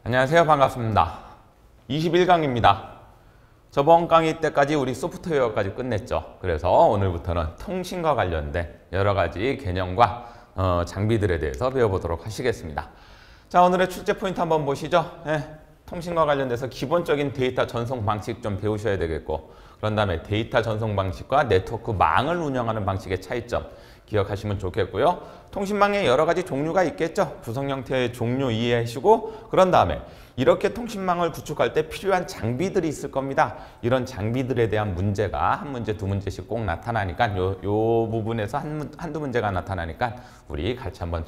안녕하세요. 반갑습니다. 21강입니다. 저번 강의 때까지 우리 소프트웨어까지 끝냈죠. 그래서 오늘부터는 통신과 관련된 여러 가지 개념과 장비들에 대해서 배워보도록 하시겠습니다. 자, 오늘의 출제 포인트 한번 보시죠. 통신과 관련돼서 기본적인 데이터 전송 방식 좀 배우셔야 되겠고, 그런 다음에 데이터 전송 방식과 네트워크망을 운영하는 방식의 차이점 기억하시면 좋겠고요. 통신망에 여러 가지 종류가 있겠죠. 구성 형태의 종류 이해하시고, 그런 다음에 이렇게 통신망을 구축할 때 필요한 장비들이 있을 겁니다. 이런 장비들에 대한 문제가 한 문제, 두 문제씩 꼭 나타나니까 요 부분에서 한두 문제가 나타나니까 우리 같이 한번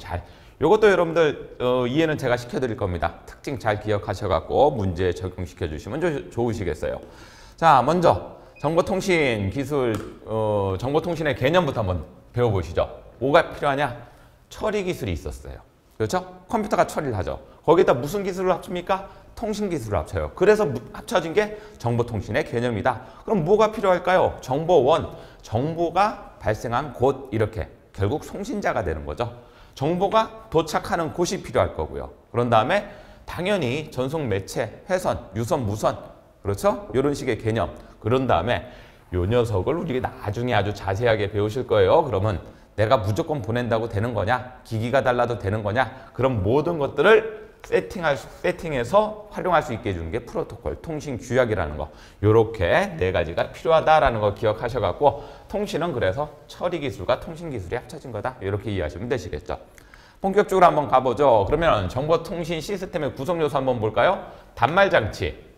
요것도 여러분들 이해는 제가 시켜드릴 겁니다. 특징 잘 기억하셔갖고 문제에 적용시켜 주시면 좋으시겠어요. 자, 먼저 정보통신 기술, 정보통신의 개념부터 한번 배워보시죠. 뭐가 필요하냐? 처리 기술이 있었어요. 그렇죠? 컴퓨터가 처리를 하죠. 거기다 무슨 기술을 합칩니까? 통신 기술을 합쳐요. 그래서 합쳐진 게 정보통신의 개념이다. 그럼 뭐가 필요할까요? 정보원, 정보가 발생한 곳, 이렇게 결국 송신자가 되는 거죠. 정보가 도착하는 곳이 필요할 거고요. 그런 다음에 당연히 전송 매체, 회선, 유선, 무선, 그렇죠? 이런 식의 개념. 그런 다음에 요 녀석을 우리가 나중에 아주 자세하게 배우실 거예요. 그러면 내가 무조건 보낸다고 되는 거냐? 기기가 달라도 되는 거냐? 그런 모든 것들을 세팅해서 활용할 수 있게 해주는 게 프로토콜, 통신 규약이라는 거. 요렇게 네 가지가 필요하다라는 거 기억하셔갖고, 통신은 그래서 처리 기술과 통신 기술이 합쳐진 거다. 이렇게 이해하시면 되시겠죠. 본격적으로 한번 가보죠. 그러면 정보통신 시스템의 구성 요소 한번 볼까요? 단말 장치.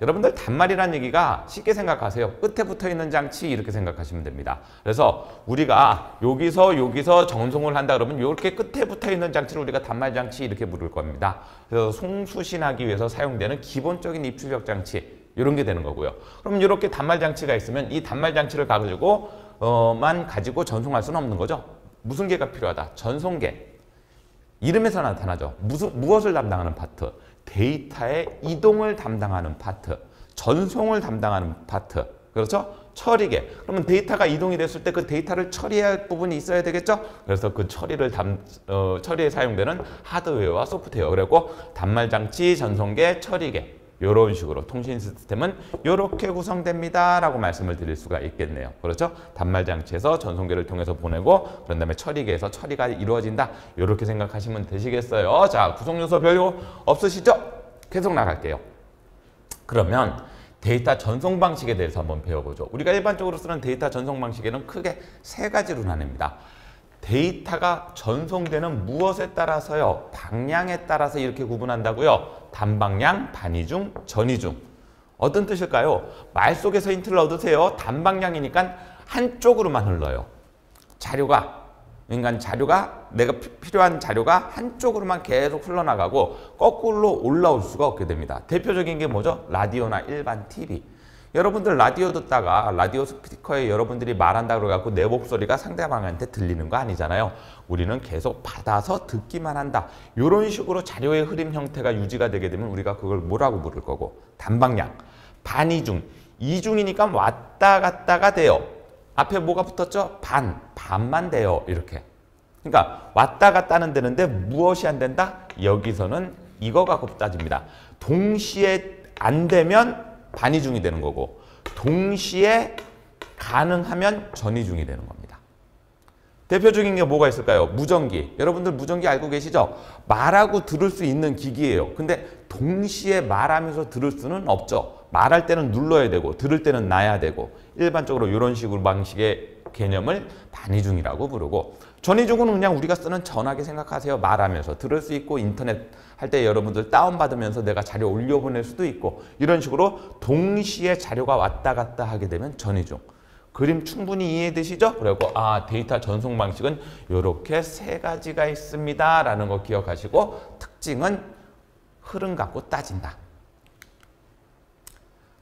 여러분들 단말이라는 얘기가 쉽게 생각하세요. 끝에 붙어 있는 장치 이렇게 생각하시면 됩니다. 그래서 우리가 여기서 전송을 한다 그러면 이렇게 끝에 붙어 있는 장치를 우리가 단말 장치 이렇게 부를 겁니다. 그래서 송수신하기 위해서 사용되는 기본적인 입출력 장치 이런 게 되는 거고요. 그럼 이렇게 단말 장치가 있으면 이 단말 장치를 가지고 전송할 수는 없는 거죠. 무슨 개가 필요하다? 전송계. 이름에서 나타나죠. 무엇을 담당하는 파트? 데이터의 이동을 담당하는 파트, 전송을 담당하는 파트, 그렇죠? 처리계. 그러면 데이터가 이동이 됐을 때 그 데이터를 처리해야 할 부분이 있어야 되겠죠? 그래서 그 처리에 사용되는 하드웨어와 소프트웨어, 그리고 단말 장치, 전송계, 처리계, 이런 식으로 통신 시스템은 이렇게 구성됩니다 라고 말씀을 드릴 수가 있겠네요. 그렇죠? 단말 장치에서 전송계를 통해서 보내고, 그런 다음에 처리계에서 처리가 이루어진다. 이렇게 생각하시면 되시겠어요. 자, 구성 요소 별로 없으시죠? 계속 나갈게요. 그러면 데이터 전송 방식에 대해서 한번 배워보죠. 우리가 일반적으로 쓰는 데이터 전송 방식에는 크게 세 가지로 나뉩니다. 데이터가 전송되는 무엇에 따라서요? 방향에 따라서 이렇게 구분한다고요? 단방향, 단이중, 전이중. 어떤 뜻일까요? 말 속에서 힌트를 얻으세요. 단방향이니까 한쪽으로만 흘러요. 내가 필요한 자료가 한쪽으로만 계속 흘러나가고 거꾸로 올라올 수가 없게 됩니다. 대표적인 게 뭐죠? 라디오나 일반 TV. 여러분들 라디오 듣다가 라디오 스피커에 여러분들이 말한다 그래갖고 내 목소리가 상대방한테 들리는 거 아니잖아요. 우리는 계속 받아서 듣기만 한다. 이런 식으로 자료의 흐름 형태가 유지가 되게 되면 우리가 그걸 뭐라고 부를 거고, 단방향, 반이중, 이중이니까 왔다 갔다가 돼요. 앞에 뭐가 붙었죠? 반만 돼요. 이렇게. 그러니까 왔다 갔다 하는 되는데 무엇이 안 된다? 여기서는 이거 갖고 따집니다. 동시에 안 되면 반이중이 되는 거고, 동시에 가능하면 전이중이 되는 겁니다. 대표적인 게 뭐가 있을까요? 무전기. 여러분들 무전기 알고 계시죠? 말하고 들을 수 있는 기기예요. 근데 동시에 말하면서 들을 수는 없죠. 말할 때는 눌러야 되고 들을 때는 놔야 되고, 일반적으로 이런 식으로 방식의 개념을 반이중이라고 부르고, 전이중은 그냥 우리가 쓰는 전화기 생각하세요. 말하면서 들을 수 있고, 인터넷 할 때 여러분들 다운받으면서 내가 자료 올려보낼 수도 있고, 이런 식으로 동시에 자료가 왔다 갔다 하게 되면 전이중. 그림 충분히 이해되시죠? 그리고 데이터 전송 방식은 이렇게 세 가지가 있습니다 라는 거 기억하시고, 특징은 흐름 갖고 따진다.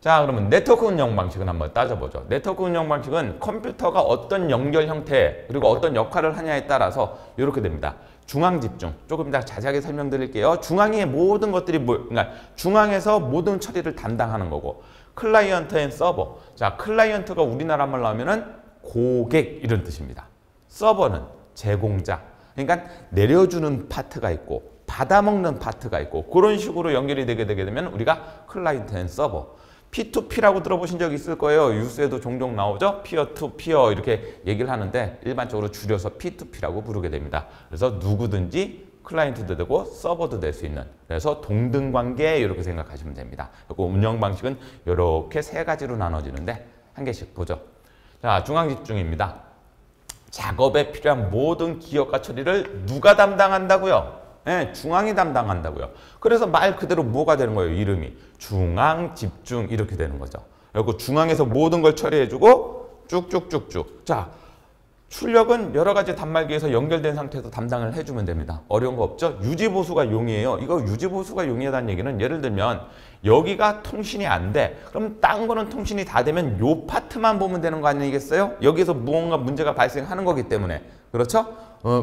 자, 그러면 네트워크 운영 방식은 한번 따져보죠. 네트워크 운영 방식은 컴퓨터가 어떤 연결 형태 그리고 어떤 역할을 하냐에 따라서 이렇게 됩니다. 중앙 집중. 조금 더 자세하게 설명드릴게요. 중앙의 모든 것들이 그러니까 중앙에서 모든 처리를 담당하는 거고, 클라이언트 앤 서버. 자, 클라이언트가 우리나라 말로 하면은 고객 이런 뜻입니다. 서버는 제공자. 그러니까 내려주는 파트가 있고 받아먹는 파트가 있고 그런 식으로 연결이 되게 되면 우리가 클라이언트 앤 서버. P2P라고 들어보신 적 있을 거예요. 뉴스에도 종종 나오죠. 피어 투 피어 이렇게 얘기를 하는데 일반적으로 줄여서 P2P라고 부르게 됩니다. 그래서 누구든지 클라이언트도 되고 서버도 될 수 있는, 그래서 동등관계 이렇게 생각하시면 됩니다. 그리고 운영 방식은 이렇게 세 가지로 나눠지는데 한 개씩 보죠. 자, 중앙집중입니다. 작업에 필요한 모든 기억과 처리를 누가 담당한다고요? 네, 중앙이 담당한다고요. 그래서 말 그대로 뭐가 되는 거예요? 이름이 중앙집중 이렇게 되는 거죠. 그리고 중앙에서 모든 걸 처리해주고 쭉쭉쭉쭉. 자, 출력은 여러 가지 단말기에서 연결된 상태에서 담당을 해주면 됩니다. 어려운 거 없죠? 유지보수가 용이에요. 이거 유지보수가 용이하다는 얘기는 예를 들면 여기가 통신이 안 돼. 그럼 딴 거는 통신이 다 되면 요 파트만 보면 되는 거 아니겠어요? 여기서 무언가 문제가 발생하는 거기 때문에. 그렇죠?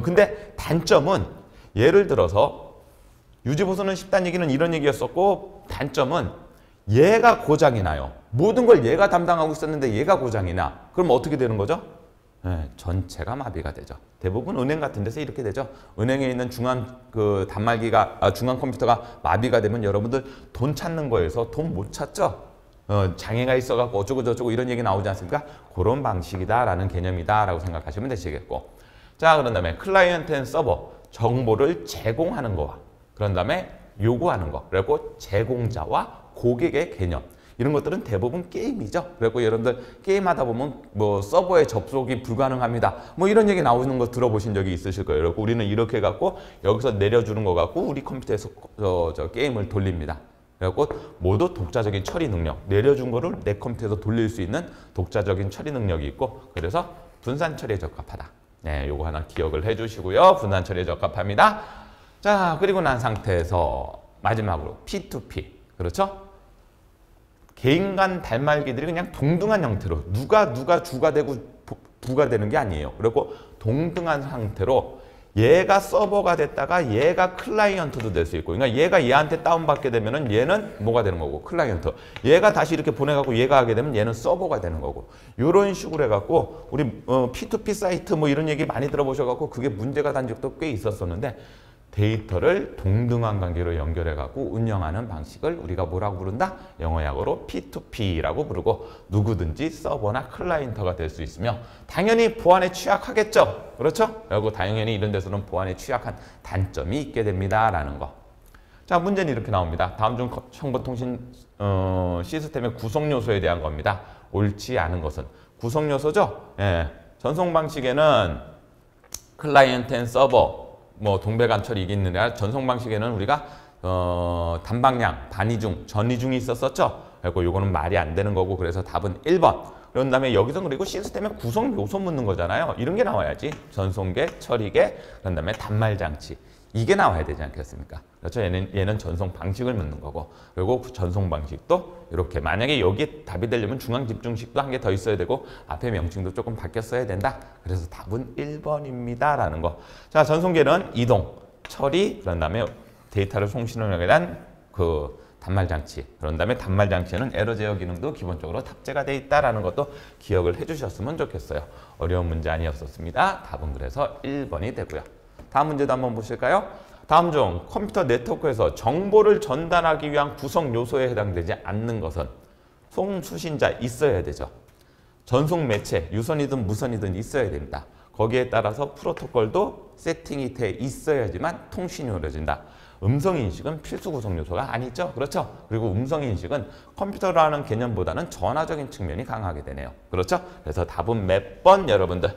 근데 단점은 예를 들어서 유지보수는 쉽다는 얘기는 이런 얘기였었고 단점은 얘가 고장이 나요. 모든 걸 얘가 담당하고 있었는데 얘가 고장이 나. 그럼 어떻게 되는 거죠? 네, 전체가 마비가 되죠. 대부분 은행 같은 데서 이렇게 되죠. 은행에 있는 중앙 단말기가 중앙 컴퓨터가 마비가 되면 여러분들 돈 찾는 거에서 돈 못 찾죠. 장애가 있어갖고 어쩌고 저쩌고 이런 얘기 나오지 않습니까? 그런 방식이다라는 개념이다라고 생각하시면 되시겠고. 자, 그런 다음에 클라이언트 앤 서버, 정보를 제공하는 거와 그런 다음에 요구하는 거, 그리고 제공자와 고객의 개념. 이런 것들은 대부분 게임이죠. 그리고 여러분들 게임하다 보면 뭐 서버에 접속이 불가능합니다. 뭐 이런 얘기 나오는 거 들어보신 적이 있으실 거예요. 그리고 우리는 이렇게 해갖고 여기서 내려주는 거 갖고 우리 컴퓨터에서 게임을 돌립니다. 그래갖고 모두 독자적인 처리 능력, 내려준 거를 내 컴퓨터에서 돌릴 수 있는 독자적인 처리 능력이 있고 그래서 분산 처리에 적합하다. 네, 요거 하나 기억을 해주시고요. 분산 처리에 적합합니다. 자, 그리고 난 상태에서 마지막으로 P2P. 그렇죠? 개인 간 단말기들이 그냥 동등한 형태로 누가 주가 되고 부가 되는 게 아니에요. 그리고 동등한 상태로 얘가 서버가 됐다가 얘가 클라이언트도 될 수 있고, 그러니까 얘가 얘한테 다운받게 되면은 얘는 뭐가 되는 거고 클라이언트, 얘가 다시 이렇게 보내갖고 얘가 하게 되면 얘는 서버가 되는 거고, 이런 식으로 해갖고 우리 P2P 사이트 뭐 이런 얘기 많이 들어보셔갖고 그게 문제가 된 적도 꽤 있었었는데, 데이터를 동등한 관계로 연결해갖고 운영하는 방식을 우리가 뭐라고 부른다? 영어 약어로 P2P라고 부르고 누구든지 서버나 클라이언트가 될 수 있으며 당연히 보안에 취약하겠죠. 그렇죠? 그리고 당연히 이런 데서는 보안에 취약한 단점이 있게 됩니다. 라는 거. 자, 문제는 이렇게 나옵니다. 다음 중 정보통신 시스템의 구성요소에 대한 겁니다. 옳지 않은 것은 구성요소죠? 예. 전송 방식에는 클라이언트 앤 서버 뭐 동배간철이 있겠느냐, 전송 방식에는 우리가 단방량, 단이중, 전이중이 있었었죠. 그리고 요거는 말이 안 되는 거고 그래서 답은 1번. 그런 다음에 여기서 그리고 시스템의 구성 요소 묻는 거잖아요. 이런 게 나와야지. 전송계, 처리계, 그런 다음에 단말 장치. 이게 나와야 되지 않겠습니까? 그렇죠? 얘는 전송 방식을 묻는 거고, 그리고 전송 방식도 이렇게 만약에 여기에 답이 되려면 중앙 집중식도 한 개 더 있어야 되고 앞에 명칭도 조금 바뀌었어야 된다. 그래서 답은 1번입니다. 라는 거. 자, 전송계는 이동, 처리, 그런 다음에 데이터를 송신하게 된 단말 장치. 그런 다음에 단말 장치에는 에러 제어 기능도 기본적으로 탑재가 돼 있다라는 것도 기억을 해주셨으면 좋겠어요. 어려운 문제 아니었었습니다. 답은 그래서 1번이 되고요. 다음 문제도 한번 보실까요? 다음 중 컴퓨터 네트워크에서 정보를 전달하기 위한 구성 요소에 해당되지 않는 것은 송수신자 있어야 되죠. 전송 매체, 유선이든 무선이든 있어야 됩니다. 거기에 따라서 프로토콜도 세팅이 돼 있어야지만 통신이 이루어진다. 음성인식은 필수 구성 요소가 아니죠. 그렇죠? 그리고 음성인식은 컴퓨터라는 개념보다는 전화적인 측면이 강하게 되네요. 그렇죠? 그래서 답은 몇 번 여러분들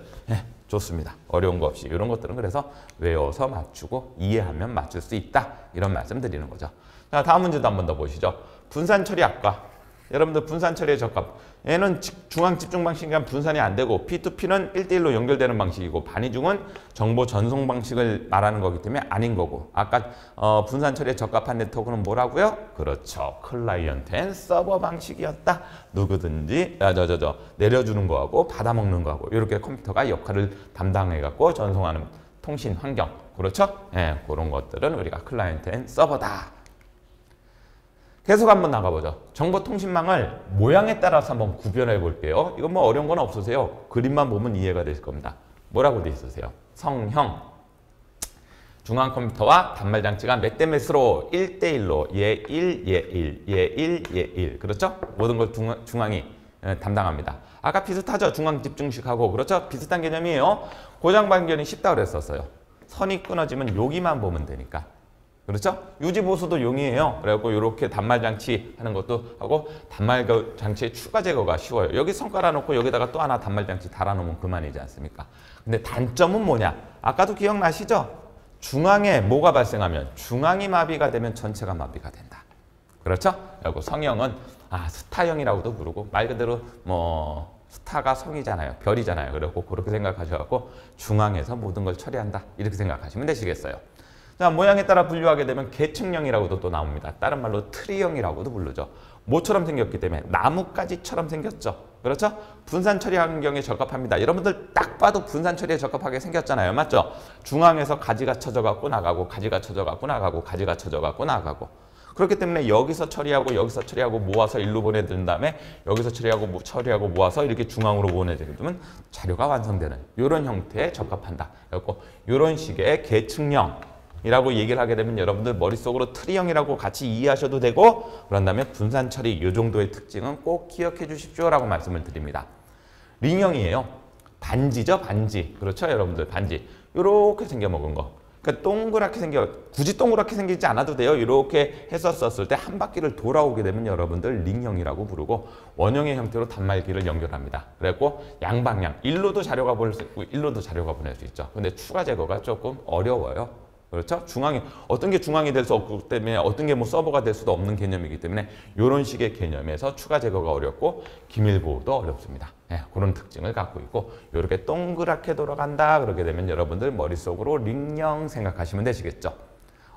좋습니다. 어려운 거 없이 이런 것들은 그래서 외워서 맞추고 이해하면 맞출 수 있다. 이런 말씀 드리는 거죠. 자, 다음 문제도 한 번 더 보시죠. 분산 처리학과. 여러분들 분산 처리에 적합. 얘는 중앙 집중 방식이랑 분산이 안 되고 P2P는 1대1로 연결되는 방식이고 반이중은 정보 전송 방식을 말하는 거기 때문에 아닌 거고, 아까 분산 처리에 적합한 네트워크는 뭐라고요? 그렇죠. 클라이언트 앤 서버 방식이었다. 누구든지 내려주는 거하고 받아먹는 거하고 이렇게 컴퓨터가 역할을 담당해갖고 전송하는 통신 환경. 그렇죠? 예, 그런 것들은 우리가 클라이언트 앤 서버다. 계속 한번 나가보죠. 정보통신망을 모양에 따라서 한번 구별해 볼게요. 이건 뭐 어려운 건 없으세요. 그림만 보면 이해가 되실 겁니다. 뭐라고 돼 있으세요? 성형. 중앙 컴퓨터와 단말 장치가 몇 대 몇으로 1대1로 얘 1, 얘 1, 얘 1, 얘 1. 그렇죠? 모든 걸 중앙이 담당합니다. 아까 비슷하죠? 중앙 집중식하고. 그렇죠? 비슷한 개념이에요. 고장 발견이 쉽다고 그랬었어요. 선이 끊어지면 여기만 보면 되니까. 그렇죠? 유지보수도 용이해요. 그래갖고 이렇게 단말 장치 하는 것도 하고 단말 장치의 추가 제거가 쉬워요. 여기 선 깔아놓고 여기다가 또 하나 단말 장치 달아놓으면 그만이지 않습니까? 근데 단점은 뭐냐? 아까도 기억나시죠? 중앙에 뭐가 발생하면 중앙이 마비가 되면 전체가 마비가 된다. 그렇죠? 그리고 성형은 스타형이라고도 부르고 말 그대로 뭐 스타가 성이잖아요. 별이잖아요. 그리고 그렇게 생각하셔갖고 중앙에서 모든 걸 처리한다. 이렇게 생각하시면 되시겠어요. 자, 모양에 따라 분류하게 되면 계층형이라고도 또 나옵니다. 다른 말로 트리형이라고도 부르죠. 뭐처럼 생겼기 때문에 나뭇가지처럼 생겼죠. 그렇죠? 분산 처리 환경에 적합합니다. 여러분들 딱 봐도 분산 처리에 적합하게 생겼잖아요. 맞죠? 중앙에서 가지가 쳐져갖고 나가고 가지가 쳐져갖고 나가고 가지가 쳐져갖고 나가고 그렇기 때문에 여기서 처리하고 모아서 일로 보내든 다음에 여기서 처리하고 모아서 이렇게 중앙으로 보내게 되면 자료가 완성되는 이런 형태에 적합한다. 그래서 이런 식의 계층형 이라고 얘기를 하게 되면 여러분들 머릿속으로 트리형이라고 같이 이해하셔도 되고 그런 다음에 분산 처리 이 정도의 특징은 꼭 기억해 주십시오 라고 말씀을 드립니다. 링형이에요. 반지죠, 반지. 그렇죠, 여러분들 반지. 이렇게 생겨 먹은 거. 그러니까 동그랗게 굳이 동그랗게 생기지 않아도 돼요. 이렇게 했었을 때 한 바퀴를 돌아오게 되면 여러분들 링형이라고 부르고 원형의 형태로 단말기를 연결합니다. 그래갖고 양방향, 일로도 자료가 보낼 수 있고 일로도 자료가 보낼 수 있죠. 근데 추가 제거가 조금 어려워요. 그렇죠? 중앙이 어떤 게 중앙이 될 수 없기 때문에 어떤 게 뭐 서버가 될 수도 없는 개념이기 때문에 이런 식의 개념에서 추가 제거가 어렵고 기밀 보호도 어렵습니다. 그런 특징을 갖고 있고 이렇게 동그랗게 돌아간다 그러게 되면 여러분들 머릿속으로 링형 생각하시면 되시겠죠.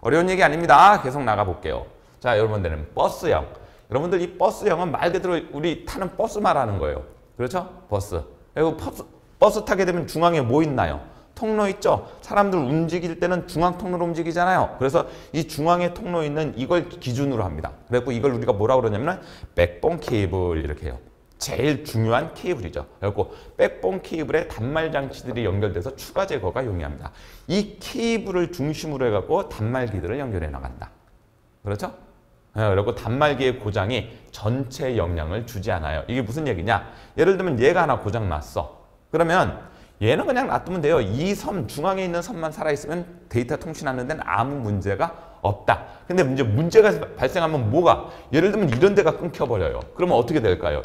어려운 얘기 아닙니다. 계속 나가 볼게요. 자, 여러분들은 버스형. 여러분들 이 버스형은 말 그대로 우리 타는 버스 말하는 거예요. 그렇죠? 버스. 그리고 버스 타게 되면 중앙에 뭐 있나요? 통로 있죠? 사람들 움직일 때는 중앙 통로로 움직이잖아요. 그래서 이 중앙에 통로 있는 이걸 기준으로 합니다. 그래서 이걸 우리가 뭐라고 그러냐면 백본 케이블 이렇게 해요. 제일 중요한 케이블이죠. 그래서 백본 케이블에 단말 장치들이 연결돼서 추가 제거가 용이합니다. 이 케이블을 중심으로 해갖고 단말기들을 연결해 나간다. 그렇죠? 그리고 단말기의 고장이 전체 영향을 주지 않아요. 이게 무슨 얘기냐? 예를 들면 얘가 하나 고장 났어. 그러면 얘는 그냥 놔두면 돼요. 이 섬, 중앙에 있는 섬만 살아있으면 데이터 통신하는 데는 아무 문제가 없다. 근데 문제가 발생하면 뭐가? 예를 들면 이런 데가 끊겨버려요. 그러면 어떻게 될까요?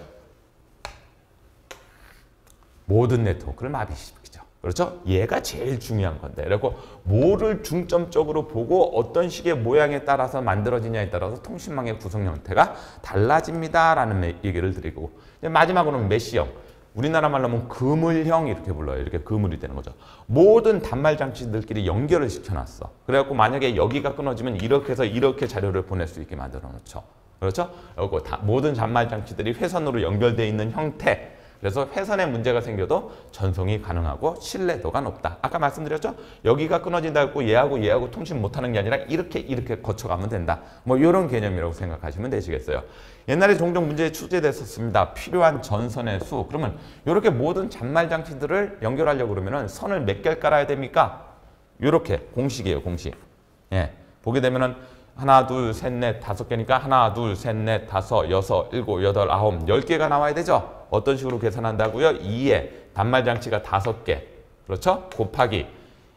모든 네트워크를 마비시키죠. 그렇죠? 얘가 제일 중요한 건데. 그리고 뭐를 중점적으로 보고 어떤 식의 모양에 따라서 만들어지냐에 따라서 통신망의 구성 형태가 달라집니다. 라는 얘기를 드리고 마지막으로는 메시형. 우리나라 말로 하면 그물형 이렇게 불러요. 이렇게 그물이 되는 거죠. 모든 단말 장치들끼리 연결을 시켜놨어. 그래갖고 만약에 여기가 끊어지면 이렇게 해서 이렇게 자료를 보낼 수 있게 만들어 놓죠. 그렇죠? 그리고 모든 단말 장치들이 회선으로 연결되어 있는 형태. 그래서 회선에 문제가 생겨도 전송이 가능하고 신뢰도가 높다. 아까 말씀드렸죠? 여기가 끊어진다 했고 얘하고 통신 못하는 게 아니라 이렇게 거쳐가면 된다. 뭐 이런 개념이라고 생각하시면 되시겠어요. 옛날에 종종 문제에 출제됐었습니다. 필요한 전선의 수. 그러면 이렇게 모든 단말 장치들을 연결하려고 그러면 선을 몇 개를 깔아야 됩니까? 이렇게 공식이에요, 공식. 보게 되면은 하나, 둘, 셋, 넷, 다섯 개니까 하나, 둘, 셋, 넷, 다섯, 여섯, 일곱, 여덟, 아홉, 10개가 나와야 되죠? 어떤 식으로 계산한다고요? 2에 단말 장치가 5개. 그렇죠? 곱하기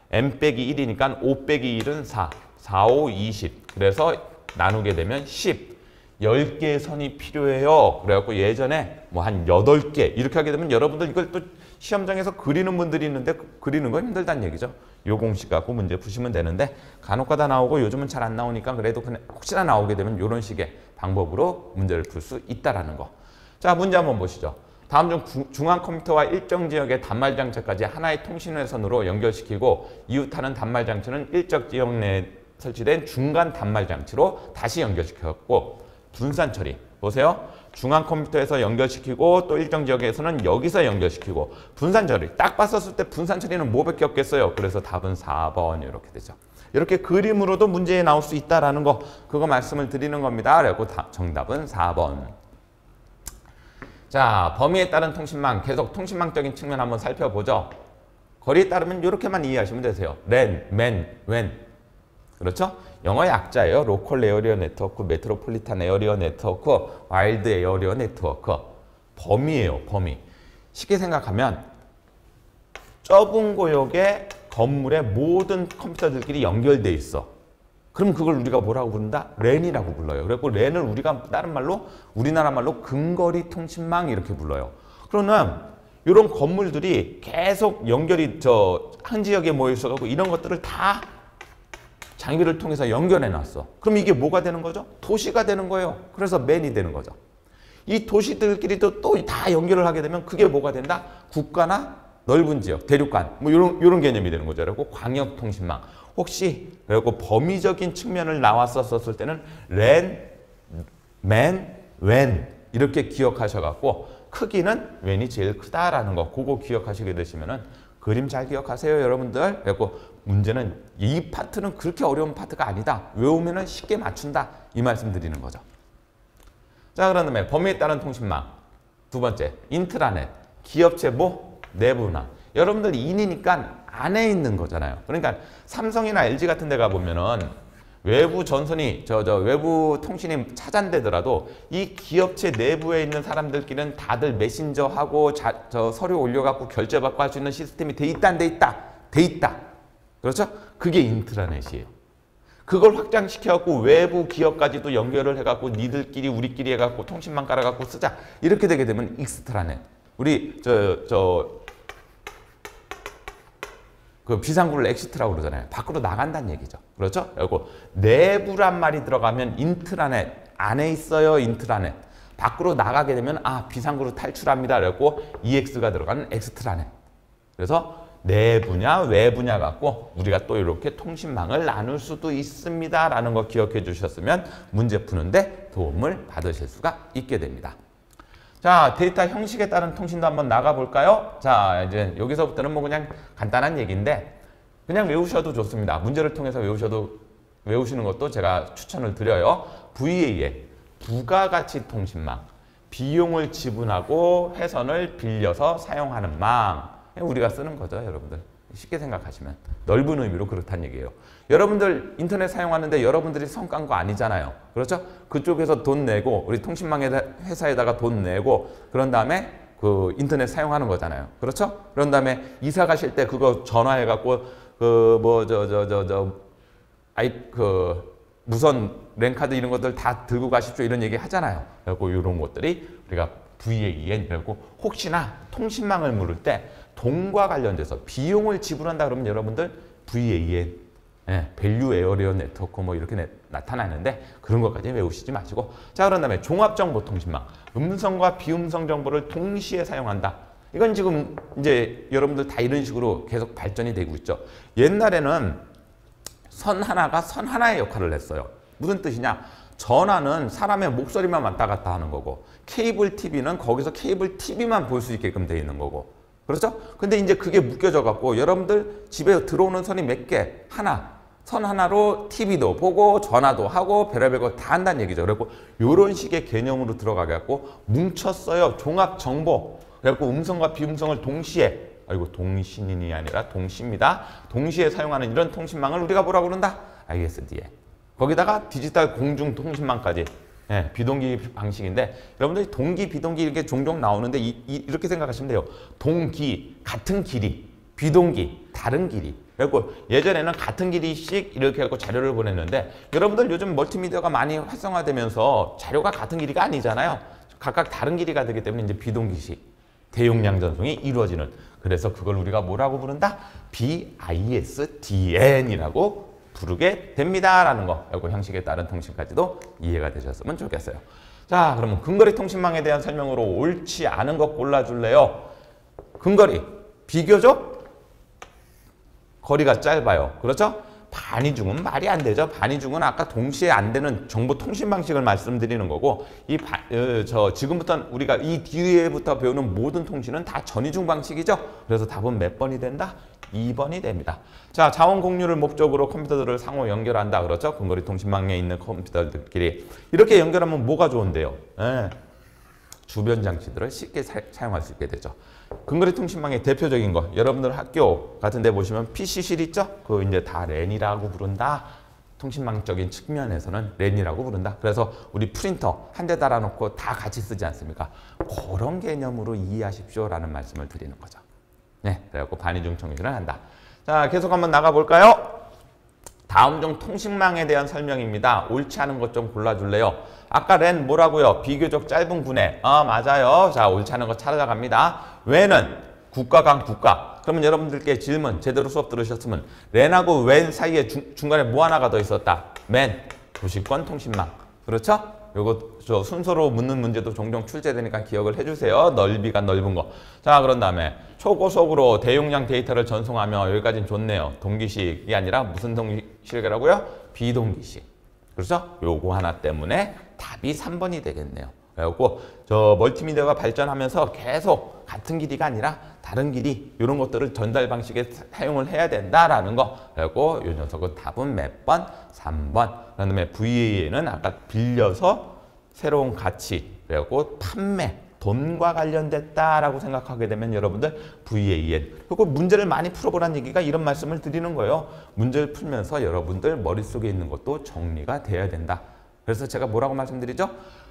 n 빼기 1이니까 5 빼기 1은 4. 4, 5, 20. 그래서 나누게 되면 10. 10개의 선이 필요해요. 그래갖고 예전에 뭐 한 8개 이렇게 하게 되면 여러분들 이걸 또 시험장에서 그리는 분들이 있는데 그리는 거 힘들다는 얘기죠. 요 공식 갖고 문제 푸시면 되는데 간혹가다 나오고 요즘은 잘 안 나오니까 그래도 그냥 혹시나 나오게 되면 이런 식의 방법으로 문제를 풀 수 있다라는 거. 자, 문제 한번 보시죠. 다음 중 중앙 컴퓨터와 일정 지역의 단말 장치까지 하나의 통신회선으로 연결시키고 이웃하는 단말 장치는 일정 지역 내에 설치된 중간 단말 장치로 다시 연결시켰고 분산 처리. 보세요. 중앙 컴퓨터에서 연결시키고 또 일정 지역에서는 여기서 연결시키고 분산 처리. 딱 봤었을 때 분산 처리는 뭐밖에 없겠어요. 그래서 답은 4번 이렇게 되죠. 이렇게 그림으로도 문제에 나올 수 있다라는 거 그거 말씀을 드리는 겁니다. 그리고 정답은 4번. 자, 범위에 따른 통신망. 계속 통신망적인 측면 한번 살펴보죠. 거리에 따르면 이렇게만 이해하시면 되세요. 랜, 맨, 웬. 그렇죠? 영어 약자예요. 로컬 에어리어 네트워크, 메트로폴리탄 에어리어 네트워크, 와일드 에어리어 네트워크. 범위예요, 범위. 쉽게 생각하면 좁은 구역의 건물의 모든 컴퓨터들끼리 연결돼 있어. 그럼 그걸 우리가 뭐라고 부른다? 랜이라고 불러요. 그래서 랜을 우리가 다른 말로 우리나라 말로 근거리 통신망 이렇게 불러요. 그러면 이런 건물들이 계속 연결이 한 지역에 모여 있어가지고 이런 것들을 다 장비를 통해서 연결해 놨어. 그럼 이게 뭐가 되는 거죠? 도시가 되는 거예요. 그래서 맨이 되는 거죠. 이 도시들끼리도 또 다 연결을 하게 되면 그게 뭐가 된다? 국가나 넓은 지역, 대륙간 뭐 이런 개념이 되는 거죠. 그리고 광역통신망. 혹시 그리고 범위적인 측면을 나왔었을 때는 랜, 맨, 웬 이렇게 기억하셔갖고 크기는 웬이 제일 크다라는 거 그거 기억하시게 되시면은 그림 잘 기억하세요, 여러분들. 그리고 문제는 이 파트는 그렇게 어려운 파트가 아니다. 외우면은 쉽게 맞춘다 이 말씀 드리는 거죠. 자, 그런 다음에 범위에 따른 통신망. 두 번째, 인트라넷. 기업체 뭐? 내부나. 여러분들 인이니까 안에 있는 거잖아요. 그러니까 삼성이나 LG 같은 데 가보면은 외부 전선이, 외부 통신이 차단되더라도 이 기업체 내부에 있는 사람들끼리는 다들 메신저하고 서류 올려갖고 결제받고 할 수 있는 시스템이 돼 있다, 안 돼 있다? 돼 있다. 그렇죠? 그게 인트라넷이에요. 그걸 확장시켜갖고 외부 기업까지도 연결을 해갖고 니들끼리 우리끼리 해갖고 통신망 깔아갖고 쓰자. 이렇게 되게 되면 익스트라넷. 우리 그 비상구를 엑시트라고 그러잖아요. 밖으로 나간다는 얘기죠. 그렇죠? 그리고 내부란 말이 들어가면 인트라넷. 안에 있어요, 인트라넷. 밖으로 나가게 되면 비상구로 탈출합니다. 그래갖고 EX가 들어가는 엑스트라넷. 그래서 내부냐 외부냐 갖고 우리가 또 이렇게 통신망을 나눌 수도 있습니다. 라는 거 기억해 주셨으면 문제 푸는데 도움을 받으실 수가 있게 됩니다. 자, 데이터 형식에 따른 통신도 한번 나가 볼까요? 자, 이제 여기서부터는 뭐 그냥 간단한 얘기인데 그냥 외우셔도 좋습니다. 문제를 통해서 외우시는 것도 제가 추천을 드려요. VAN, 부가가치 통신망. 비용을 지불하고 회선을 빌려서 사용하는 망. 우리가 쓰는 거죠, 여러분들. 쉽게 생각하시면. 넓은 의미로 그렇다는 얘기예요. 여러분들 인터넷 사용하는데 여러분들이 성 깐 거 아니잖아요. 그렇죠? 그쪽에서 돈 내고 우리 통신망 회사에다가 돈 내고 그런 다음에 그 인터넷 사용하는 거잖아요. 그렇죠? 그런 다음에 이사 가실 때 그거 전화해 갖고 무선 랜카드 이런 것들 다 들고 가십시오 이런 얘기 하잖아요. 그리고 이런 것들이 우리가 VAN 그리고 혹시나 통신망을 물을 때 돈과 관련돼서 비용을 지불한다 그러면 여러분들 VAN, 밸류 에어리어 네트워크 뭐 이렇게 나타나는데 그런 것까지 외우시지 마시고 자 그런 다음에 종합정보통신망 음성과 비음성 정보를 동시에 사용한다. 이건 지금 이제 여러분들 다 이런 식으로 계속 발전이 되고 있죠. 옛날에는 선 하나가 선 하나의 역할을 했어요. 무슨 뜻이냐? 전화는 사람의 목소리만 왔다 갔다 하는 거고 케이블 TV는 거기서 케이블 TV만 볼 수 있게끔 되어 있는 거고 그렇죠? 근데 이제 그게 묶여져 갖고 여러분들 집에 들어오는 선이 몇 개? 하나. 선 하나로 TV도 보고 전화도 하고 별의별 거 다 한다는 얘기죠. 그래갖고 이런 식의 개념으로 들어가 갖고 뭉쳤어요. 종합 정보. 그래갖고 음성과 비음성을 동시에 동신인이 아니라 동시입니다. 동시에 사용하는 이런 통신망을 우리가 뭐라고 그런다? ISDN. 거기다가 디지털 공중통신망까지. 비동기 방식인데 여러분들이 동기, 비동기 이렇게 종종 나오는데 이렇게 생각하시면 돼요. 동기, 같은 길이, 비동기, 다른 길이. 그리고 예전에는 같은 길이씩 이렇게 하고 자료를 보냈는데 여러분들 요즘 멀티미디어가 많이 활성화되면서 자료가 같은 길이가 아니잖아요. 각각 다른 길이가 되기 때문에 이제 비동기식 대용량 전송이 이루어지는 그래서 그걸 우리가 뭐라고 부른다? BISDN이라고 부르게 됩니다라는 거. 그리고 형식에 따른 통신까지도 이해가 되셨으면 좋겠어요. 자, 그러면 근거리 통신망에 대한 설명으로 옳지 않은 거 골라줄래요? 근거리 비교적 거리가 짧아요. 그렇죠? 반이중은 말이 안 되죠. 반이중은 아까 동시에 안 되는 정보 통신 방식을 말씀드리는 거고 지금부터 우리가 이 뒤에부터 배우는 모든 통신은 다 전이중 방식이죠. 그래서 답은 몇 번이 된다? 2번이 됩니다. 자, 자원 공유를 목적으로 컴퓨터들을 상호 연결한다. 그렇죠? 근거리 통신망에 있는 컴퓨터들끼리. 이렇게 연결하면 뭐가 좋은데요? 주변 장치들을 쉽게 사용할 수 있게 되죠. 근거리 통신망의 대표적인 거, 여러분들 학교 같은 데 보시면 PC실 있죠? 그거 이제 다 랜이라고 부른다. 통신망적인 측면에서는 랜이라고 부른다. 그래서 우리 프린터 한 대 달아놓고 다 같이 쓰지 않습니까? 그런 개념으로 이해하십시오라는 말씀을 드리는 거죠. 네, 그래갖고 반이중 청유를 한다. 자, 계속 한번 나가볼까요? 다음 중 통신망에 대한 설명입니다. 옳지 않은 것 좀 골라줄래요? 아까 랜 뭐라고요? 비교적 짧은 구내. 맞아요. 자, 옳지 않은 거 찾아갑니다. 왜는 국가 간 국가. 그러면 여러분들께 질문 제대로 수업 들으셨으면 랜하고 웬 사이에 중간에 뭐 하나가 더 있었다? 맨, 도시권 통신망. 그렇죠? 요거 저 순서로 묻는 문제도 종종 출제되니까 기억을 해주세요. 넓이가 넓은 거. 자, 그런 다음에 초고속으로 대용량 데이터를 전송하며 여기까지는 좋네요. 동기식이 아니라 무슨 동기식이라고요? 비동기식. 그렇죠? 요거 하나 때문에 답이 3번이 되겠네요. 그래갖고 저 멀티미디어가 발전하면서 계속 같은 길이가 아니라 다른 길이 이런 것들을 전달 방식에 사용을 해야 된다라는 거. 그래갖고 이 녀석은 답은 몇 번? 3번. 그다음에 VA는 아까 빌려서 새로운 가치. 그래갖고 판매. 돈과 관련됐다라고 생각하게 되면 여러분들 VAN. 그리고 문제를 많이 풀어보라는 얘기가 이런 말씀을 드리는 거예요. 문제를 풀면서 여러분들 머릿속에 있는 것도 정리가 돼야 된다. 그래서 제가 뭐라고 말씀드리죠?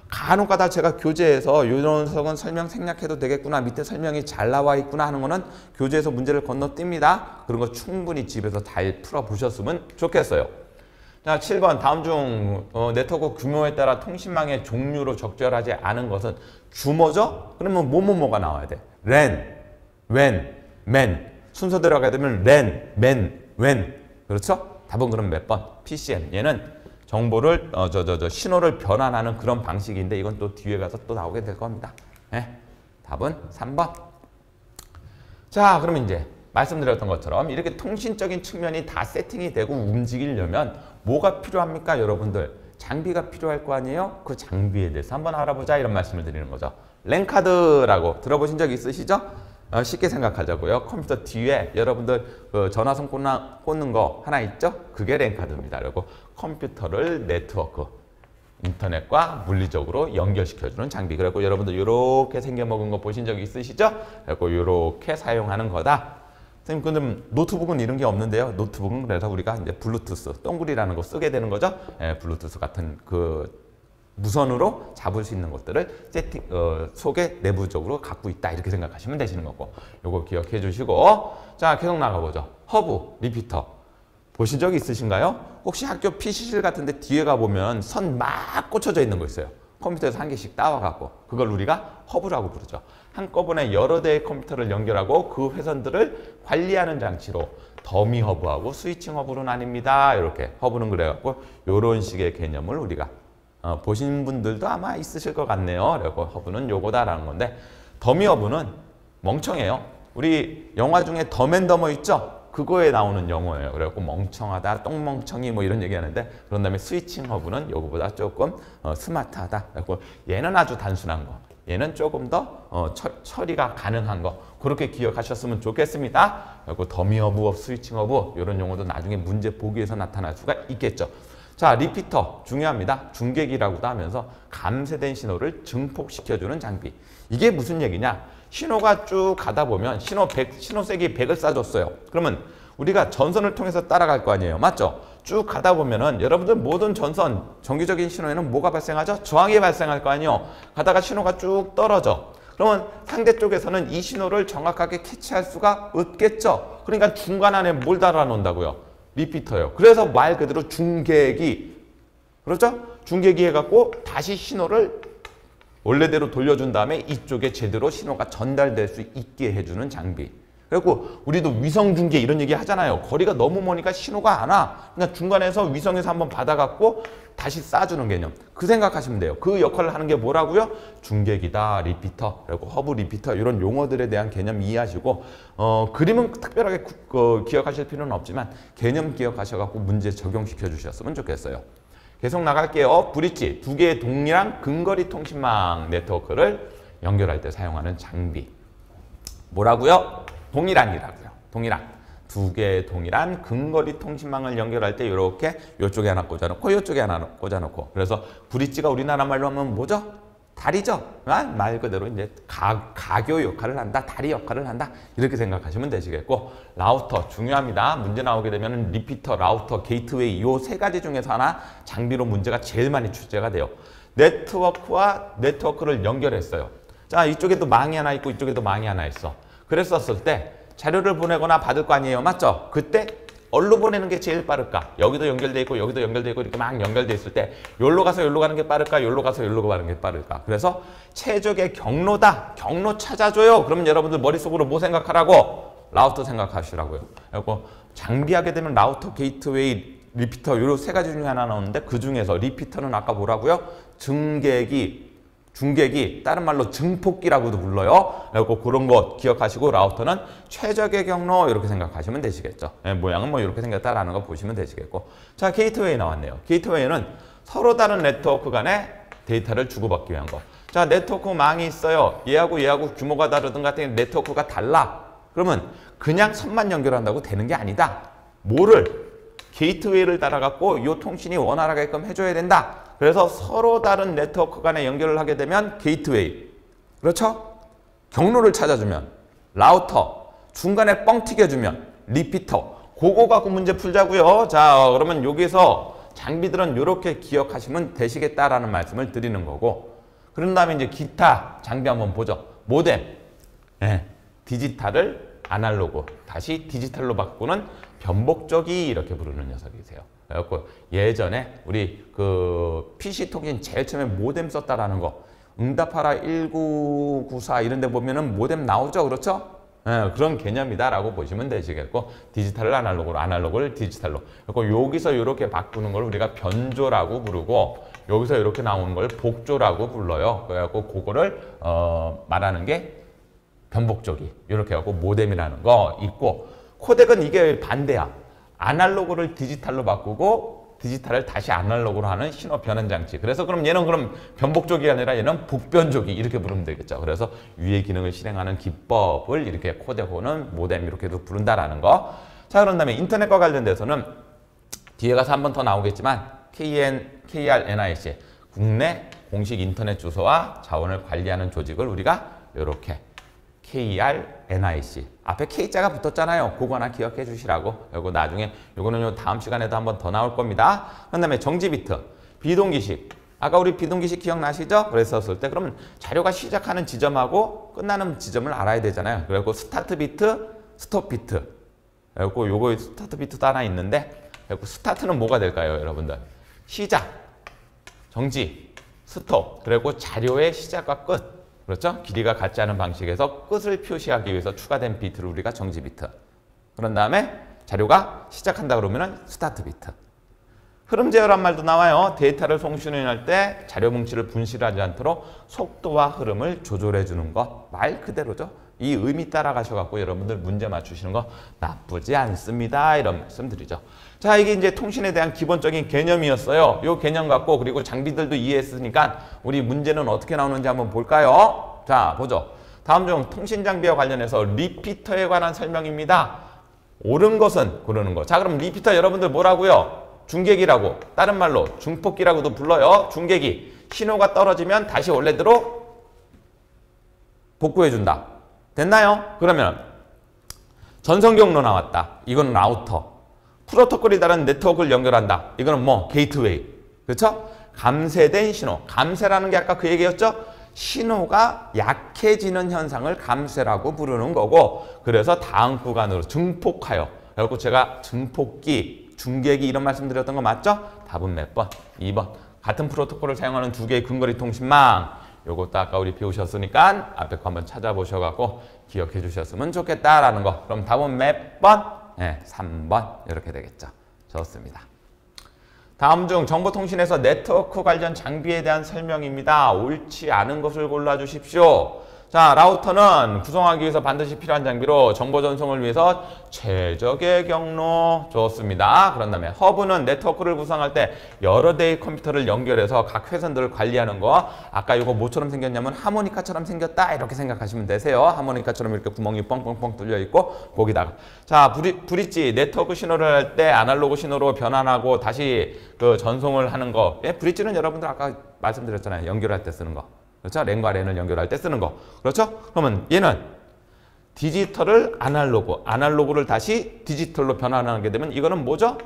간혹가다 제가 교재에서 이런 녀석은 설명 생략해도 되겠구나, 밑에 설명이 잘 나와 있구나 하는 거는 교재에서 문제를 건너뜁니다. 그런 거 충분히 집에서 잘 풀어보셨으면 좋겠어요. 자, 7번 다음 중 네트워크 규모에 따라 통신망의 종류로 적절하지 않은 것은 규모죠? 그러면 뭐가 나와야 돼? 랜, 웬, 맨. 순서대로 가게 되면 랜, 맨, 웬. 그렇죠? 답은 그럼 몇 번? PCM. 얘는 정보를 신호를 변환하는 그런 방식인데 이건 또 뒤에 가서 또 나오게 될 겁니다. 네? 답은 3번. 자, 그럼 이제 말씀드렸던 것처럼 이렇게 통신적인 측면이 다 세팅이 되고 움직이려면 뭐가 필요합니까, 여러분들? 장비가 필요할 거 아니에요? 그 장비에 대해서 한번 알아보자 이런 말씀을 드리는 거죠. 랜카드라고 들어보신 적 있으시죠? 쉽게 생각하자고요. 컴퓨터 뒤에 여러분들 그 전화선 꽂는 거 하나 있죠? 그게 랜카드입니다. 그리고 컴퓨터를 네트워크, 인터넷과 물리적으로 연결시켜주는 장비. 그리고 여러분들 이렇게 생겨먹은 거 보신 적 있으시죠? 그리고 이렇게 사용하는 거다. 선생님, 근데 노트북은 이런 게 없는데요. 노트북은 그래서 우리가 이제 블루투스, 동글이라는 거 쓰게 되는 거죠. 블루투스 같은 그 무선으로 잡을 수 있는 것들을 세팅, 속에 내부적으로 갖고 있다. 이렇게 생각하시면 되시는 거고. 요거 기억해 주시고. 자, 계속 나가보죠. 허브, 리피터. 보신 적이 있으신가요? 혹시 학교 PC실 같은데 뒤에 가보면 선 막 꽂혀져 있는 거 있어요. 컴퓨터에서 한 개씩 따와갖고. 그걸 우리가 허브라고 부르죠. 한꺼번에 여러 대의 컴퓨터를 연결하고 그 회선들을 관리하는 장치로 더미 허브하고 스위칭 허브는 아닙니다. 이렇게 허브는 그래갖고 이런 식의 개념을 우리가 보신 분들도 아마 있으실 것 같네요. 그리고 허브는 요거다라는 건데 더미 허브는 멍청해요. 우리 영화 중에 덤앤더머 있죠? 그거에 나오는 용어예요. 그래갖고 멍청하다, 똥멍청이 뭐 이런 얘기 하는데 그런 다음에 스위칭 허브는 요거보다 조금 스마트하다. 그래갖고 얘는 아주 단순한 거. 얘는 조금 더 처리가 가능한 거. 그렇게 기억하셨으면 좋겠습니다. 그리고 더미 허브, 스위칭 허브 이런 용어도 나중에 문제 보기에서 나타날 수가 있겠죠. 자, 리피터 중요합니다. 중계기라고도 하면서 감쇄된 신호를 증폭시켜주는 장비. 이게 무슨 얘기냐? 신호가 쭉 가다 보면 신호세기 100을 쏴줬어요. 그러면 우리가 전선을 통해서 따라갈 거 아니에요. 맞죠? 쭉 가다 보면은 여러분들 모든 전선, 정기적인 신호에는 뭐가 발생하죠? 저항이 발생할 거 아니에요. 가다가 신호가 쭉 떨어져. 그러면 상대 쪽에서는 이 신호를 정확하게 캐치할 수가 없겠죠. 그러니까 중간 안에 뭘 달아놓는다고요? 리피터예요. 그래서 말 그대로 중계기. 그렇죠? 중계기 해갖고 다시 신호를 원래대로 돌려준 다음에 이쪽에 제대로 신호가 전달될 수 있게 해주는 장비. 그리고 우리도 위성 중계 이런 얘기 하잖아요. 거리가 너무 머니까 신호가 안 와. 그러니까 중간에서 위성에서 한번 받아갖고 다시 쏴주는 개념. 그 생각하시면 돼요. 그 역할을 하는 게 뭐라고요? 중계기다, 리피터, 그리고 허브 리피터 이런 용어들에 대한 개념 이해하시고 그림은 특별하게 기억하실 필요는 없지만 개념 기억하셔갖고 문제 적용시켜 주셨으면 좋겠어요. 계속 나갈게요. 브릿지, 두 개의 동일한 근거리 통신망 네트워크를 연결할 때 사용하는 장비. 뭐라고요? 동일한이라고요. 동일한. 두 개의 동일한 근거리 통신망을 연결할 때 이렇게 이쪽에 하나 꽂아놓고 이쪽에 하나 꽂아놓고. 그래서 브릿지가 우리나라 말로 하면 뭐죠? 다리죠. 말 그대로 이제 가교 역할을 한다, 다리 역할을 한다 이렇게 생각하시면 되시겠고 라우터 중요합니다. 문제 나오게 되면 리피터, 라우터, 게이트웨이 이 세 가지 중에서 하나 장비로 문제가 제일 많이 출제가 돼요. 네트워크와 네트워크를 연결했어요. 자 이쪽에도 망이 하나 있고 이쪽에도 망이 하나 있어. 그랬었을 때 자료를 보내거나 받을 거 아니에요, 맞죠? 그때 어디로 보내는 게 제일 빠를까? 여기도 연결돼 있고 여기도 연결돼 있고 이렇게 막 연결돼 있을 때 여기로 가서 여기로 가는 게 빠를까? 여기로 가서 여기로 가는 게 빠를까? 그래서 최적의 경로다. 경로 찾아줘요. 그러면 여러분들 머릿속으로 뭐 생각하라고? 라우터 생각하시라고요. 그리고 장비하게 되면 라우터, 게이트웨이, 리피터 요 세 가지 중에 하나 나오는데 그 중에서 리피터는 아까 뭐라고요? 중계기, 다른 말로 증폭기라고도 불러요. 그리고 그런 거 기억하시고 라우터는 최적의 경로 이렇게 생각하시면 되시겠죠. 모양은 뭐 이렇게 생겼다라는 거 보시면 되시겠고. 자, 게이트웨이 나왔네요. 게이트웨이는 서로 다른 네트워크 간에 데이터를 주고받기 위한 거. 자, 네트워크 망이 있어요. 얘하고 규모가 다르든가 네트워크가 달라. 그러면 그냥 선만 연결한다고 되는 게 아니다. 뭐를? 게이트웨이를 따라갖고 이 통신이 원활하게끔 해줘야 된다. 그래서 서로 다른 네트워크 간에 연결을 하게 되면 게이트웨이. 그렇죠? 경로를 찾아주면 라우터. 중간에 뻥 튀겨주면 리피터. 그거 갖고 문제 풀자고요. 자, 그러면 여기서 장비들은 이렇게 기억하시면 되시겠다라는 말씀을 드리는 거고 그런 다음에 이제 기타 장비 한번 보죠. 모뎀. 네. 디지털을 아날로그. 다시 디지털로 바꾸는 변복적이 이렇게 부르는 녀석이세요. 그래갖고 예전에 우리 그 PC 통신 제일 처음에 모뎀 썼다라는 거 응답하라 1994 이런 데 보면은 모뎀 나오죠. 그렇죠? 네, 그런 개념이다라고 보시면 되시겠고 디지털을 아날로그로 아날로그를 디지털로 그리고 여기서 이렇게 바꾸는 걸 우리가 변조라고 부르고 여기서 이렇게 나오는 걸 복조라고 불러요. 그래갖고 그거를 말하는 게 변복조기 이렇게 하고 모뎀이라는 거 있고 코덱은 이게 반대야. 아날로그를 디지털로 바꾸고 디지털을 다시 아날로그로 하는 신호 변환 장치. 그래서 그럼 얘는 그럼 변복조기 아니라 얘는 북변조기 이렇게 부르면 되겠죠. 그래서 위의 기능을 실행하는 기법을 이렇게 코덱호는 모뎀 이렇게도 부른다라는 거. 자, 그런 다음에 인터넷과 관련돼서는 뒤에 가서 한 번 더 나오겠지만 KRNIC 국내 공식 인터넷 주소와 자원을 관리하는 조직을 우리가 이렇게 KRNIC 앞에 K자가 붙었잖아요. 그거 하나 기억해 주시라고. 그리고 나중에 요거는 다음 시간에도 한 번 더 나올 겁니다. 그 다음에 정지비트, 비동기식. 아까 우리 비동기식 기억나시죠? 그랬었을 때 그러면 자료가 시작하는 지점하고 끝나는 지점을 알아야 되잖아요. 그리고 스타트 비트, 스톱 비트. 그리고 요거 스타트 비트도 하나 있는데 그리고 스타트는 뭐가 될까요, 여러분들? 시작, 정지, 스톱. 그리고 자료의 시작과 끝. 그렇죠? 길이가 같지 않은 방식에서 끝을 표시하기 위해서 추가된 비트를 우리가 정지 비트. 그런 다음에 자료가 시작한다 그러면은 스타트 비트. 흐름 제어란 말도 나와요. 데이터를 송신할 때 자료 뭉치를 분실하지 않도록 속도와 흐름을 조절해 주는 것. 말 그대로죠. 이 의미 따라가셔갖고 여러분들 문제 맞추시는 거 나쁘지 않습니다. 이런 말씀 드리죠. 자, 이게 이제 통신에 대한 기본적인 개념이었어요. 이 개념 갖고 그리고 장비들도 이해했으니까 우리 문제는 어떻게 나오는지 한번 볼까요? 자, 보죠. 다음 중 통신 장비와 관련해서 리피터에 관한 설명입니다. 옳은 것은 고르는 거. 자, 그럼 리피터 여러분들 뭐라고요? 중계기라고. 다른 말로 중폭기라고도 불러요. 중계기. 신호가 떨어지면 다시 원래대로 복구해준다. 됐나요? 그러면 전송 경로 나왔다. 이건 라우터. 프로토콜이 다른 네트워크를 연결한다. 이거는 뭐 게이트웨이. 그렇죠? 감쇄된 신호. 감쇄라는 게 아까 그 얘기였죠? 신호가 약해지는 현상을 감쇄라고 부르는 거고 그래서 다음 구간으로 증폭하여. 그래서 제가 증폭기, 중계기 이런 말씀 드렸던 거 맞죠? 답은 몇 번? 2번. 같은 프로토콜을 사용하는 두 개의 근거리 통신망. 요것도 아까 우리 배우셨으니까 앞에 거 한번 찾아보셔갖고 기억해 주셨으면 좋겠다라는 거. 그럼 답은 몇 번? 네, 3번 이렇게 되겠죠. 좋습니다. 다음 중 정보통신에서 네트워크 관련 장비에 대한 설명입니다. 옳지 않은 것을 골라주십시오. 자, 라우터는 구성하기 위해서 반드시 필요한 장비로 정보 전송을 위해서 최적의 경로. 좋습니다. 그런 다음에 허브는 네트워크를 구성할 때 여러 대의 컴퓨터를 연결해서 각 회선들을 관리하는 거. 아까 이거 뭐처럼 생겼냐면 하모니카처럼 생겼다 이렇게 생각하시면 되세요. 하모니카처럼 이렇게 구멍이 뻥뻥뻥 뚫려 있고 거기다가 자, 브릿지 네트워크 신호를 할 때 아날로그 신호로 변환하고 다시 그 전송을 하는 거. 브릿지는 여러분들 아까 말씀드렸잖아요. 연결할 때 쓰는 거. 그렇죠? 랜과 랜을 연결할 때 쓰는 거. 그렇죠? 그러면 얘는 디지털을 아날로그를 다시 디지털로 변환하게 되면 이거는 뭐죠?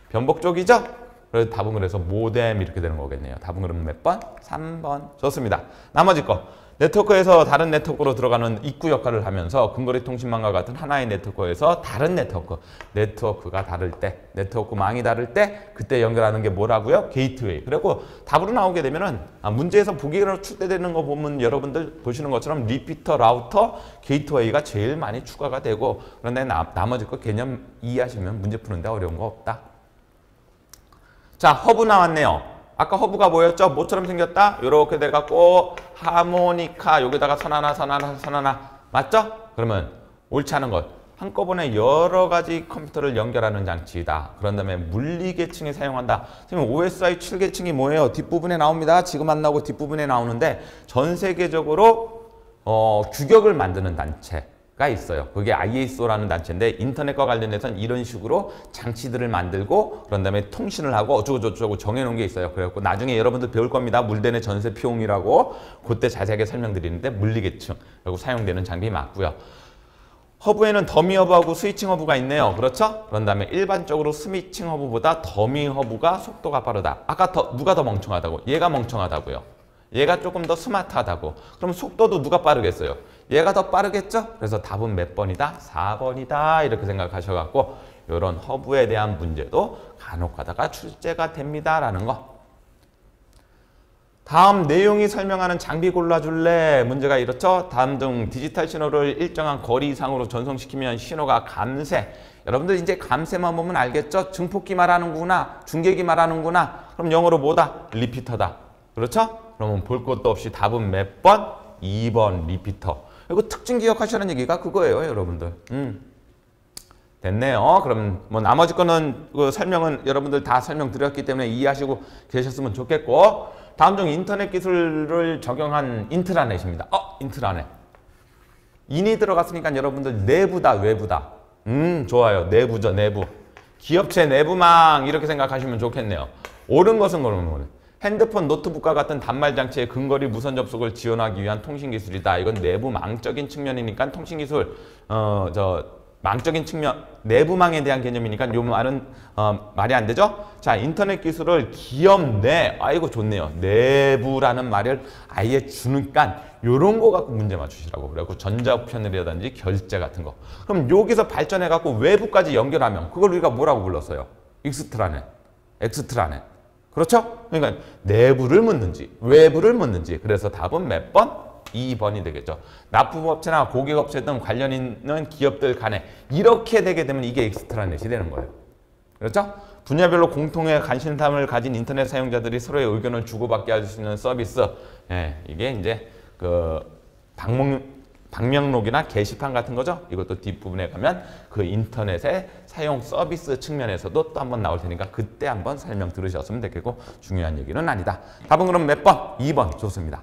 변복 쪽이죠? 그래서 답은 그래서 모뎀 이렇게 되는 거겠네요. 답은 그러면 몇 번? 3번. 좋습니다. 나머지 거. 네트워크에서 다른 네트워크로 들어가는 입구 역할을 하면서 근거리 통신망과 같은 하나의 네트워크에서 다른 네트워크가 다를 때, 네트워크망이 다를 때 그때 연결하는 게 뭐라고요? 게이트웨이. 그리고 답으로 나오게 되면은 문제에서 보기로 출제되는 거 보면 여러분들 보시는 것처럼 리피터, 라우터, 게이트웨이가 제일 많이 추가가 되고 그런데 나머지 거 개념 이해하시면 문제 푸는데 어려운 거 없다. 자, 허브 나왔네요. 아까 허브가 뭐였죠? 뭐처럼 생겼다? 이렇게 돼갖고 하모니카 여기다가 선 하나 맞죠? 그러면 옳지 않은 것 한꺼번에 여러 가지 컴퓨터를 연결하는 장치이다. 그런 다음에 물리계층에 사용한다. 선생님 OSI 7계층이 뭐예요? 뒷부분에 나옵니다. 지금 안 나오고 뒷부분에 나오는데 전 세계적으로 규격을 만드는 단체가 있어요. 그게 ISO라는 단체인데 인터넷과 관련해서는 이런 식으로 장치들을 만들고 그런 다음에 통신을 하고 어쩌고저쩌고 정해놓은 게 있어요. 그래갖고 나중에 여러분들 배울 겁니다. 물대내 전세 피용이라고 그때 자세하게 설명드리는데 물리계층 그리고 사용되는 장비 맞고요. 허브에는 더미 허브하고 스위칭 허브가 있네요. 그렇죠? 그런 다음에 일반적으로 스위칭 허브보다 더미 허브가 속도가 빠르다. 아까 누가 더 멍청하다고? 얘가 멍청하다고요. 얘가 조금 더 스마트하다고. 그럼 속도도 누가 빠르겠어요? 얘가 더 빠르겠죠? 그래서 답은 몇 번이다? 4번이다. 이렇게 생각하셔갖고 이런 허브에 대한 문제도 간혹 가다가 출제가 됩니다라는 거. 다음 내용이 설명하는 장비 골라줄래? 문제가 이렇죠? 다음 등 디지털 신호를 일정한 거리 이상으로 전송시키면 신호가 감쇄. 여러분들 이제 감쇄만 보면 알겠죠? 증폭기 말하는구나. 중계기 말하는구나. 그럼 영어로 뭐다? 리피터다. 그렇죠? 그러면 볼 것도 없이 답은 몇 번? 2번 리피터. 그리고 특징 기억하시라는 얘기가 그거예요, 여러분들. 됐네요. 그럼 뭐 나머지 거는 그 설명은 여러분들 다 설명드렸기 때문에 이해하시고 계셨으면 좋겠고 다음 중 인터넷 기술을 적용한 인트라넷입니다. 인트라넷. 인이 들어갔으니까 여러분들 내부다, 외부다. 좋아요. 내부죠, 내부. 기업체 내부망 이렇게 생각하시면 좋겠네요. 옳은 것은 그러면 핸드폰, 노트북과 같은 단말 장치의 근거리 무선 접속을 지원하기 위한 통신 기술이다. 이건 내부망적인 측면이니까 통신 기술, 망적인 측면, 내부망에 대한 개념이니까 요 말은 말이 안 되죠? 자, 인터넷 기술을 기업 내, 아이고 좋네요. 내부라는 말을 아예 주니까 요런 거 갖고 문제 맞추시라고. 그래갖고 전자우편이라든지 결제 같은 거. 그럼 여기서 발전해갖고 외부까지 연결하면 그걸 우리가 뭐라고 불렀어요? 익스트라넷, 엑스트라넷. 그렇죠? 그러니까 내부를 묻는지 외부를 묻는지. 그래서 답은 몇 번? 2번이 되겠죠. 납부업체나 고객업체 등 관련 있는 기업들 간에 이렇게 되게 되면 이게 엑스트라넷이 되는 거예요. 그렇죠? 분야별로 공통의 관심사를 가진 인터넷 사용자들이 서로의 의견을 주고받게 할 수 있는 서비스. 이게 이제 그 방명록이나 게시판 같은 거죠. 이것도 뒷부분에 가면 그 인터넷의 사용 서비스 측면에서도 또 한번 나올 테니까 그때 한번 설명 들으셨으면 되겠고 중요한 얘기는 아니다. 답은 그럼 몇 번? 2번. 좋습니다.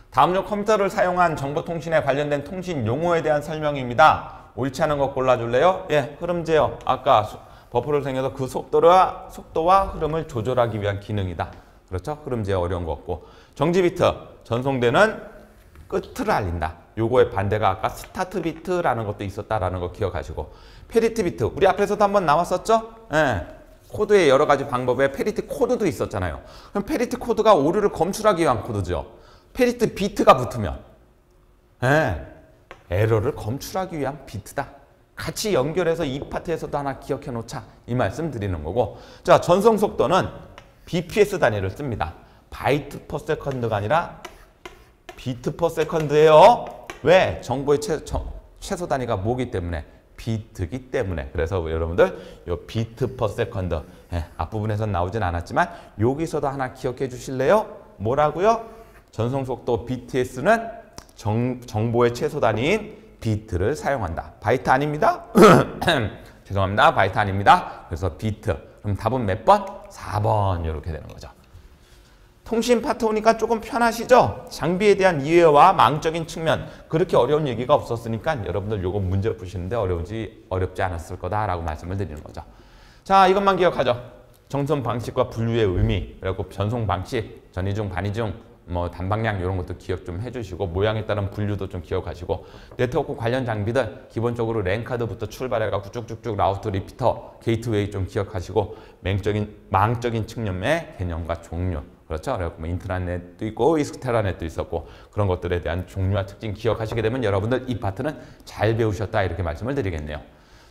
다음 중 컴퓨터를 사용한 정보통신에 관련된 통신 용어에 대한 설명입니다. 옳지 않은 거 골라줄래요? 예, 흐름 제어. 아까 버퍼를 생겨서 그 속도와 흐름을 조절하기 위한 기능이다. 그렇죠? 흐름 제어 어려운 거 없고. 정지 비트, 전송되는 끝을 알린다. 요거의 반대가 아까 스타트 비트라는 것도 있었다라는 거 기억하시고. 페리티 비트, 우리 앞에서도 한번 나왔었죠? 예. 코드의 여러 가지 방법에 페리티 코드도 있었잖아요. 그럼 페리티 코드가 오류를 검출하기 위한 코드죠. 페리티 비트가 붙으면 에러를 검출하기 위한 비트다. 같이 연결해서 이 파트에서도 하나 기억해 놓자. 이 말씀 드리는 거고. 자, 전송 속도는 bps 단위를 씁니다. 바이트 퍼 세컨드가 아니라 비트 퍼 세컨드예요. 왜? 정보의 최소 단위가 뭐기 때문에? 비트기 때문에. 그래서 여러분들 요 비트 퍼 세컨드 앞부분에선 나오진 않았지만 여기서도 하나 기억해 주실래요? 뭐라고요? 전송 속도 BTS는 정보의 최소 단위인 비트를 사용한다. 바이트 아닙니다. 죄송합니다. 바이트 아닙니다. 그래서 비트. 그럼 답은 몇 번? 4번 이렇게 되는 거죠. 통신 파트 오니까 조금 편하시죠? 장비에 대한 이해와 망적인 측면 그렇게 어려운 얘기가 없었으니까 여러분들 요거 문제 푸시는데 어렵지 않았을 거다라고 말씀을 드리는 거죠. 자, 이것만 기억하죠. 정선 방식과 분류의 의미, 그리고 전송 방식, 전이중, 반이중, 뭐 단방량 이런 것도 기억 좀 해주시고 모양에 따른 분류도 좀 기억하시고 네트워크 관련 장비들 기본적으로 랜카드부터 출발해갖고 쭉쭉쭉 라우터, 리피터, 게이트웨이 좀 기억하시고 망적인 측면의 개념과 종류 그렇죠. 그리고 뭐 인트라넷도 있고 익스테라넷도 있었고 그런 것들에 대한 종류와 특징 기억하시게 되면 여러분들 이 파트는 잘 배우셨다 이렇게 말씀을 드리겠네요.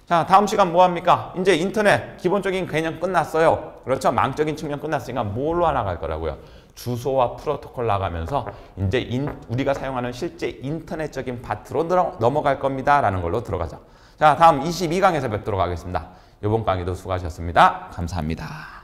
자, 다음 시간 뭐 합니까? 이제 인터넷 기본적인 개념 끝났어요. 그렇죠? 망적인 측면 끝났으니까 뭘로 나갈 거라고요? 주소와 프로토콜 나가면서 이제 우리가 사용하는 실제 인터넷적인 파트로 넘어갈 겁니다. 라는 걸로 들어가죠. 자, 다음 22강에서 뵙도록 하겠습니다. 이번 강의도 수고하셨습니다. 감사합니다.